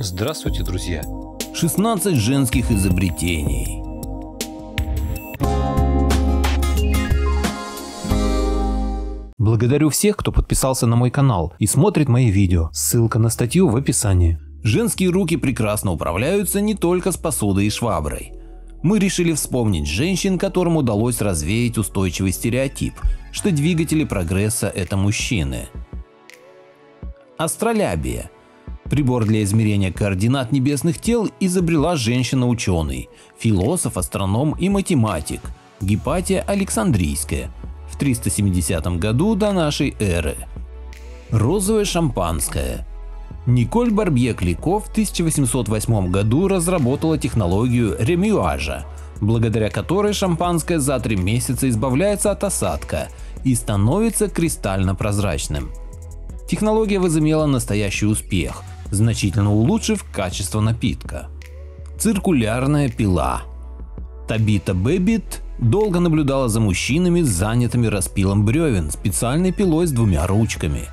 Здравствуйте, друзья! 16 женских изобретений. Благодарю всех, кто подписался на мой канал и смотрит мои видео. Ссылка на статью в описании. Женские руки прекрасно управляются не только с посудой и шваброй. Мы решили вспомнить женщин, которым удалось развеять устойчивый стереотип, что двигатели прогресса – это мужчины. Астролябия. Прибор для измерения координат небесных тел изобрела женщина-ученый, философ, астроном и математик Гипатия Александрийская в 370 году до нашей эры. Розовое шампанское. Николь Барбье-Клико в 1808 году разработала технологию ремюажа, благодаря которой шампанское за 3 месяца избавляется от осадка и становится кристально прозрачным. Технология возымела настоящий успех, значительно улучшив качество напитка. Циркулярная пила. Табита Бэббит долго наблюдала за мужчинами, занятыми распилом бревен специальной пилой с 2 ручками,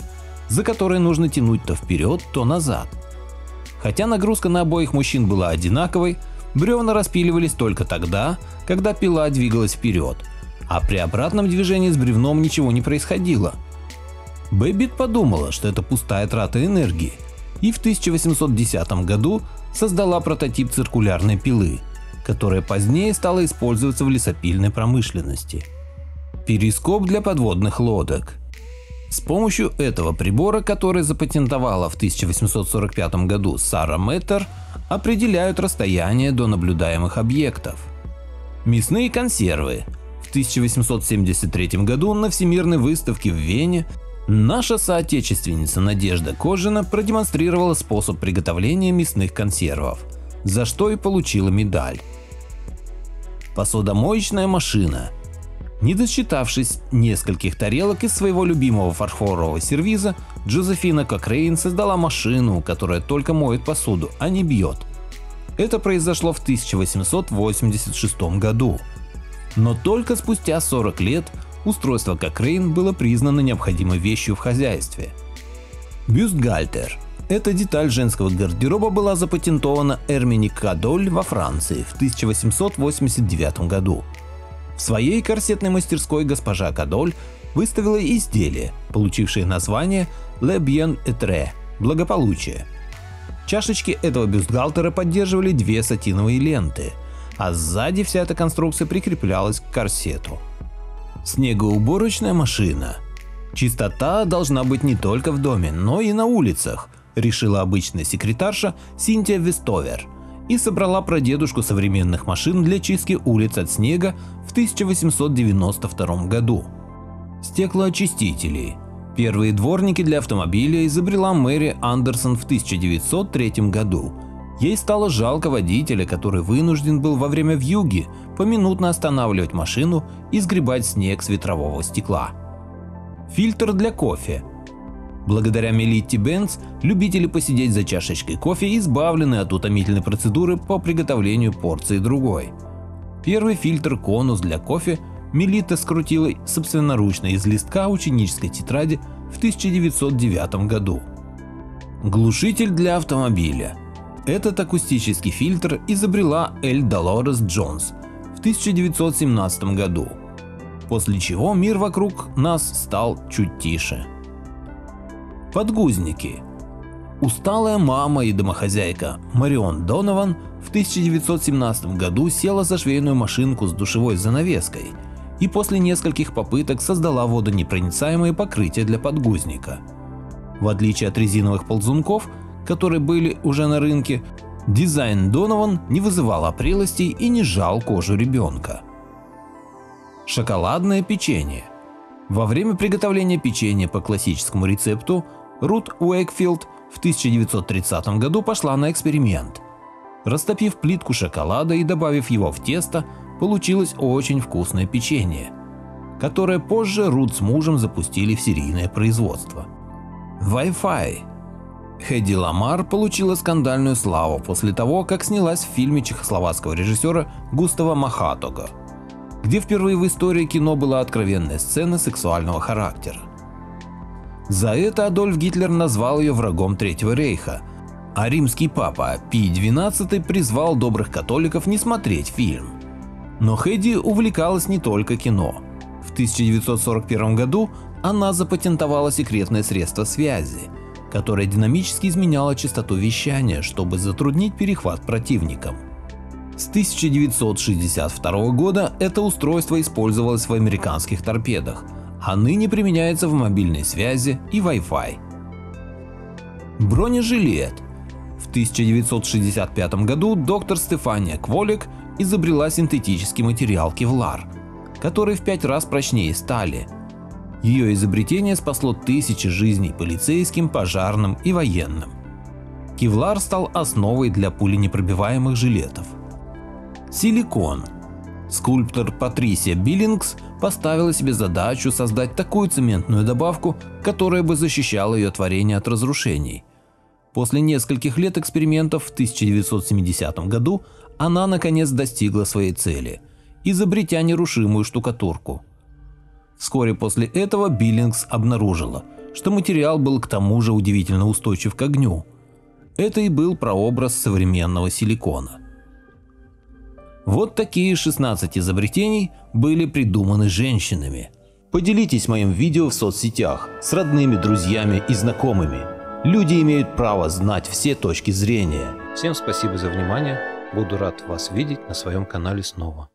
за которой нужно тянуть то вперед, то назад. Хотя нагрузка на обоих мужчин была одинаковой, бревна распиливались только тогда, когда пила двигалась вперед, а при обратном движении с бревном ничего не происходило. Бэббит подумала, что это пустая трата энергии, и в 1810 году создала прототип циркулярной пилы, которая позднее стала использоваться в лесопильной промышленности. Перископ для подводных лодок. С помощью этого прибора, который запатентовала в 1845 году Сара Мэттер, определяют расстояние до наблюдаемых объектов. Мясные консервы. В 1873 году на Всемирной выставке в Вене наша соотечественница Надежда Кожина продемонстрировала способ приготовления мясных консервов, за что и получила медаль. Посудомоечная машина. Не досчитавшись нескольких тарелок из своего любимого фарфорового сервиза, Джозефина Кокрейн создала машину, которая только моет посуду, а не бьет. Это произошло в 1886 году. Но только спустя 40 лет устройство Кокрейн было признано необходимой вещью в хозяйстве. Бюстгальтер. Эта деталь женского гардероба была запатентована Эрмини Кадоль во Франции в 1889 году. В своей корсетной мастерской госпожа Кадоль выставила изделие, получившее название Le Bien-être – благополучие. Чашечки этого бюстгальтера поддерживали 2 сатиновые ленты, а сзади вся эта конструкция прикреплялась к корсету. Снегоуборочная машина. Чистота должна быть не только в доме, но и на улицах, решила обычная секретарша Синтия Вестовер и собрала прадедушку современных машин для чистки улиц от снега в 1892 году. Стеклоочистители. Первые дворники для автомобиля изобрела Мэри Андерсон в 1903 году. Ей стало жалко водителя, который вынужден был во время вьюги поминутно останавливать машину и сгребать снег с ветрового стекла. Фильтр для кофе. Благодаря Мелитте Бенц любители посидеть за чашечкой кофе избавлены от утомительной процедуры по приготовлению порции другой. Первый фильтр-конус для кофе Мелитта скрутила собственноручно из листка ученической тетради в 1909 году. Глушитель для автомобиля. Этот акустический фильтр изобрела Эль Долорес Джонс в 1917 году, после чего мир вокруг нас стал чуть тише. Подгузники. Усталая мама и домохозяйка Марион Донован в 1917 году села за швейную машинку с душевой занавеской и после нескольких попыток создала водонепроницаемое покрытие для подгузника. В отличие от резиновых ползунков, которые были уже на рынке, дизайн Донован не вызывал опрелостей и не жал кожу ребенка. Шоколадное печенье. Во время приготовления печенья по классическому рецепту Рут Уэйкфилд в 1930 году пошла на эксперимент. Растопив плитку шоколада и добавив его в тесто, получилось очень вкусное печенье, которое позже Рут с мужем запустили в серийное производство. Wi-Fi. Хэдди Ламар получила скандальную славу после того, как снялась в фильме чехословацкого режиссера Густава Махатога, где впервые в истории кино была откровенная сцена сексуального характера. За это Адольф Гитлер назвал ее врагом Третьего рейха, а римский папа Пий XII призвал добрых католиков не смотреть фильм. Но Хэдди увлекалась не только кино. В 1941 году она запатентовала секретное средство связи, которое динамически изменяло частоту вещания, чтобы затруднить перехват противникам. С 1962 года это устройство использовалось в американских торпедах, а ныне применяется в мобильной связи и Wi-Fi. Бронежилет. В 1965 году доктор Стефания Кволек изобрела синтетический материал кевлар, который в 5 раз прочнее стали. Ее изобретение спасло тысячи жизней полицейским, пожарным и военным. Кевлар стал основой для пуленепробиваемых жилетов. Силикон. Скульптор Патрисия Биллингс поставила себе задачу создать такую цементную добавку, которая бы защищала ее творение от разрушений. После нескольких лет экспериментов в 1970 году она наконец достигла своей цели, изобретя нерушимую штукатурку. Вскоре после этого Биллингс обнаружила, что материал был к тому же удивительно устойчив к огню. Это и был прообраз современного силикона. Вот такие 16 изобретений были придуманы женщинами. Поделитесь моим видео в соцсетях с родными, друзьями и знакомыми. Люди имеют право знать все точки зрения. Всем спасибо за внимание. Буду рад вас видеть на своем канале снова.